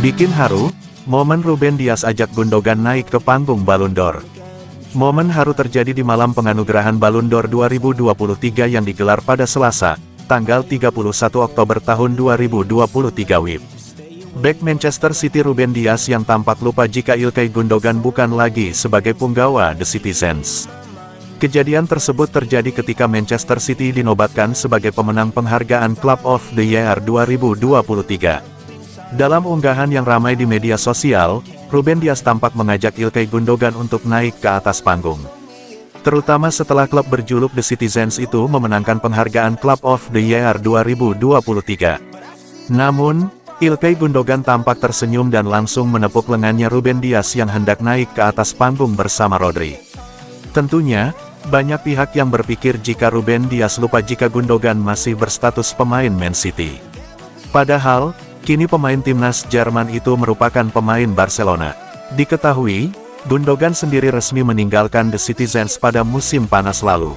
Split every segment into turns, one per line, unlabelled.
Bikin haru, momen Ruben Dias ajak Gundogan naik ke panggung Ballon d'Or. Momen haru terjadi di malam penganugerahan Ballon d'Or 2023 yang digelar pada Selasa, tanggal 31 Oktober tahun 2023 WIB. Bek Manchester City Ruben Dias yang tampak lupa jika Ilkay Gundogan bukan lagi sebagai punggawa The Citizens. Kejadian tersebut terjadi ketika Manchester City dinobatkan sebagai pemenang penghargaan Club of the Year 2023. Dalam unggahan yang ramai di media sosial, Ruben Dias tampak mengajak Ilkay Gundogan untuk naik ke atas panggung. Terutama setelah klub berjuluk The Citizens itu memenangkan penghargaan Club of the Year 2023. Namun, Ilkay Gundogan tampak tersenyum dan langsung menepuk lengannya Ruben Dias yang hendak naik ke atas panggung bersama Rodri. Tentunya, banyak pihak yang berpikir jika Ruben Dias lupa jika Gundogan masih berstatus pemain Man City. Padahal, kini pemain timnas Jerman itu merupakan pemain Barcelona. Diketahui, Gundogan sendiri resmi meninggalkan The Citizens pada musim panas lalu.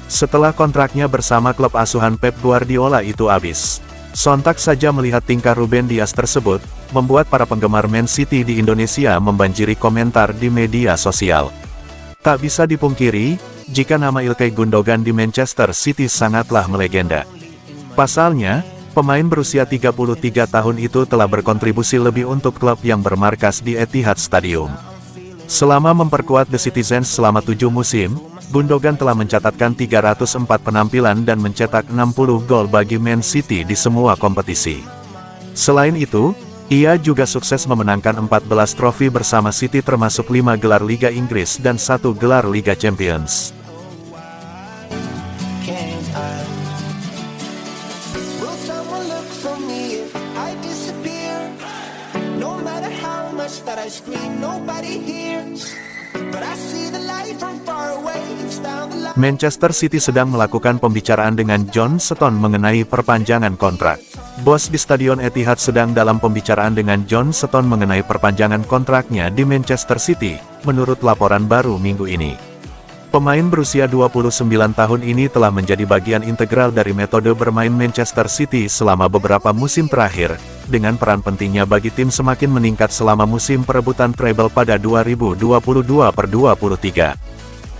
Setelah kontraknya bersama klub asuhan Pep Guardiola itu habis. Sontak saja melihat tingkah Ruben Dias tersebut, membuat para penggemar Man City di Indonesia membanjiri komentar di media sosial. Tak bisa dipungkiri, jika nama Ilkay Gundogan di Manchester City sangatlah melegenda. Pasalnya, pemain berusia 33 tahun itu telah berkontribusi lebih untuk klub yang bermarkas di Etihad Stadium. Selama memperkuat The Citizens selama 7 musim, Gundogan telah mencatatkan 304 penampilan dan mencetak 60 gol bagi Man City di semua kompetisi. Selain itu, ia juga sukses memenangkan 14 trofi bersama City termasuk 5 gelar Liga Inggris dan 1 gelar Liga Champions. Manchester City sedang melakukan pembicaraan dengan John Stones mengenai perpanjangan kontrak. Bos di Stadion Etihad sedang dalam pembicaraan dengan John Stones mengenai perpanjangan kontraknya di Manchester City, menurut laporan baru minggu ini. Pemain berusia 29 tahun ini telah menjadi bagian integral dari metode bermain Manchester City selama beberapa musim terakhir, dengan peran pentingnya bagi tim semakin meningkat selama musim perebutan treble pada 2022-23.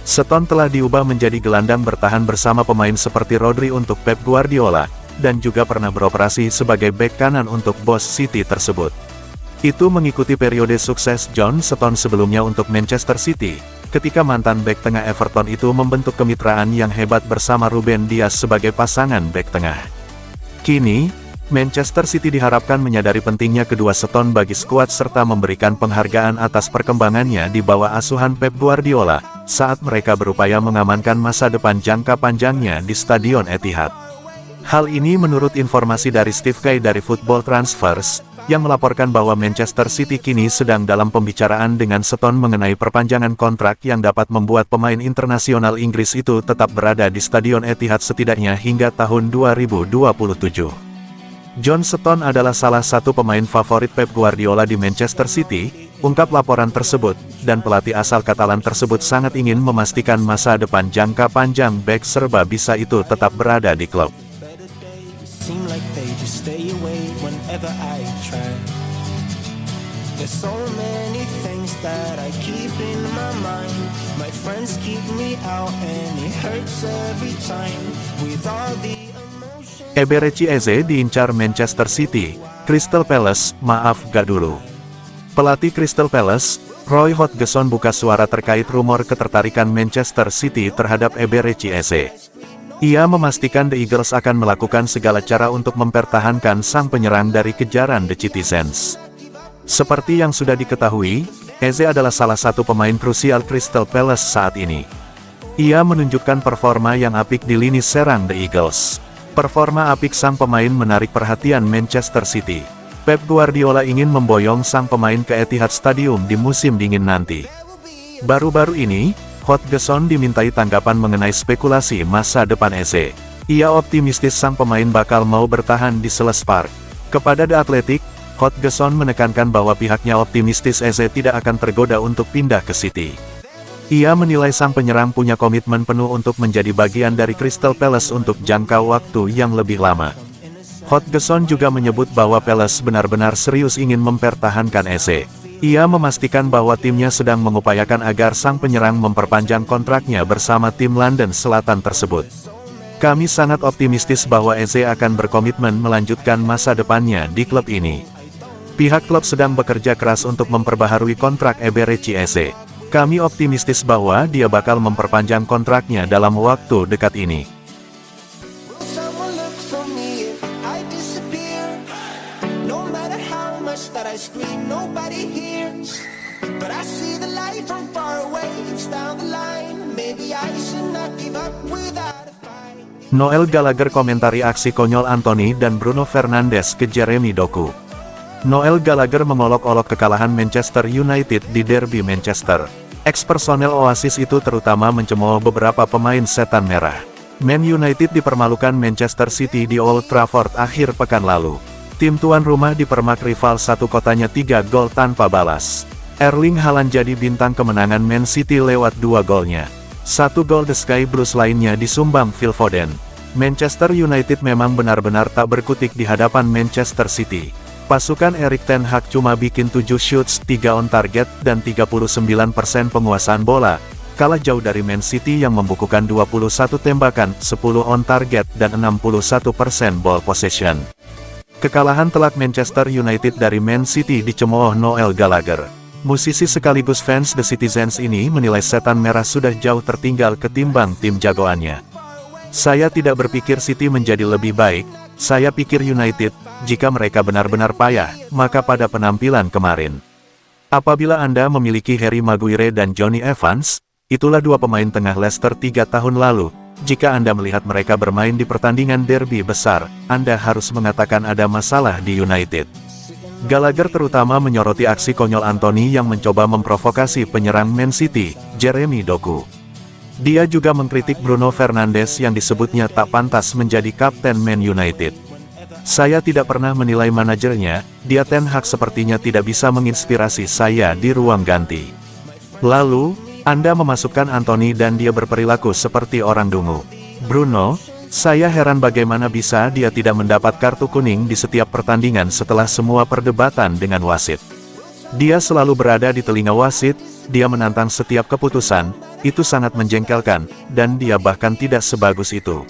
Stones telah diubah menjadi gelandang bertahan bersama pemain seperti Rodri untuk Pep Guardiola, dan juga pernah beroperasi sebagai bek kanan untuk bos City tersebut. Itu mengikuti periode sukses John Stones sebelumnya untuk Manchester City, ketika mantan bek tengah Everton itu membentuk kemitraan yang hebat bersama Ruben Dias sebagai pasangan bek tengah. Kini, Manchester City diharapkan menyadari pentingnya kedua Stones bagi skuad serta memberikan penghargaan atas perkembangannya di bawah asuhan Pep Guardiola, saat mereka berupaya mengamankan masa depan jangka panjangnya di Stadion Etihad. Hal ini menurut informasi dari Steve Kay dari Football Transfers, yang melaporkan bahwa Manchester City kini sedang dalam pembicaraan dengan Stones mengenai perpanjangan kontrak yang dapat membuat pemain internasional Inggris itu tetap berada di Stadion Etihad setidaknya hingga tahun 2027. John Stones adalah salah satu pemain favorit Pep Guardiola di Manchester City, ungkap laporan tersebut, dan pelatih asal Katalan tersebut sangat ingin memastikan masa depan jangka panjang bek serba bisa itu tetap berada di klub. Eberechi Eze diincar Manchester City, Crystal Palace, maaf gak dulu. Pelatih Crystal Palace, Roy Hodgson buka suara terkait rumor ketertarikan Manchester City terhadap Eberechi Eze. Ia memastikan The Eagles akan melakukan segala cara untuk mempertahankan sang penyerang dari kejaran The Citizens. Seperti yang sudah diketahui, Eze adalah salah satu pemain krusial Crystal Palace saat ini. Ia menunjukkan performa yang apik di lini serang The Eagles. Performa apik sang pemain menarik perhatian Manchester City. Pep Guardiola ingin memboyong sang pemain ke Etihad Stadium di musim dingin nanti. Baru-baru ini, Hodgson dimintai tanggapan mengenai spekulasi masa depan Eze. Ia optimistis sang pemain bakal mau bertahan di Selhurst Park. Kepada The Athletic, Hodgson menekankan bahwa pihaknya optimistis Eze tidak akan tergoda untuk pindah ke City. Ia menilai sang penyerang punya komitmen penuh untuk menjadi bagian dari Crystal Palace untuk jangka waktu yang lebih lama. Hodgson juga menyebut bahwa Palace benar-benar serius ingin mempertahankan Eze. Ia memastikan bahwa timnya sedang mengupayakan agar sang penyerang memperpanjang kontraknya bersama tim London Selatan tersebut. Kami sangat optimistis bahwa Eze akan berkomitmen melanjutkan masa depannya di klub ini. Pihak klub sedang bekerja keras untuk memperbaharui kontrak Eberechi Eze. Kami optimistis bahwa dia bakal memperpanjang kontraknya dalam waktu dekat ini. Noel Gallagher komentari aksi konyol Anthony dan Bruno Fernandes ke Jeremy Doku. Noel Gallagher mengolok-olok kekalahan Manchester United di derby Manchester. Ex-personel Oasis itu terutama mencemooh beberapa pemain setan merah. Man United dipermalukan Manchester City di Old Trafford akhir pekan lalu. Tim tuan rumah dipermak rival satu kotanya 3 gol tanpa balas. Erling Haaland jadi bintang kemenangan Man City lewat 2 golnya. 1 gol The Sky Blues lainnya disumbang Phil Foden. Manchester United memang benar-benar tak berkutik di hadapan Manchester City. Pasukan Erik ten Hag cuma bikin 7 shoots, 3 on target, dan 39% penguasaan bola, kalah jauh dari Man City yang membukukan 21 tembakan, 10 on target, dan 61% ball possession. Kekalahan telak Manchester United dari Man City dicemooh Noel Gallagher. Musisi sekaligus fans The Citizens ini menilai setan merah sudah jauh tertinggal ketimbang tim jagoannya. Saya tidak berpikir City menjadi lebih baik, saya pikir United, jika mereka benar-benar payah, maka pada penampilan kemarin. Apabila Anda memiliki Harry Maguire dan Jonny Evans, itulah dua pemain tengah Leicester 3 tahun lalu, jika Anda melihat mereka bermain di pertandingan derby besar, Anda harus mengatakan ada masalah di United. Gallagher terutama menyoroti aksi konyol Anthony yang mencoba memprovokasi penyerang Man City, Jeremy Doku. Dia juga mengkritik Bruno Fernandes yang disebutnya tak pantas menjadi kapten Man United. Saya tidak pernah menilai manajernya, dia Ten Hag sepertinya tidak bisa menginspirasi saya di ruang ganti. Lalu, Anda memasukkan Anthony dan dia berperilaku seperti orang dungu. Bruno, saya heran bagaimana bisa dia tidak mendapat kartu kuning di setiap pertandingan setelah semua perdebatan dengan wasit. Dia selalu berada di telinga wasit, dia menantang setiap keputusan, itu sangat menjengkelkan, dan dia bahkan tidak sebagus itu.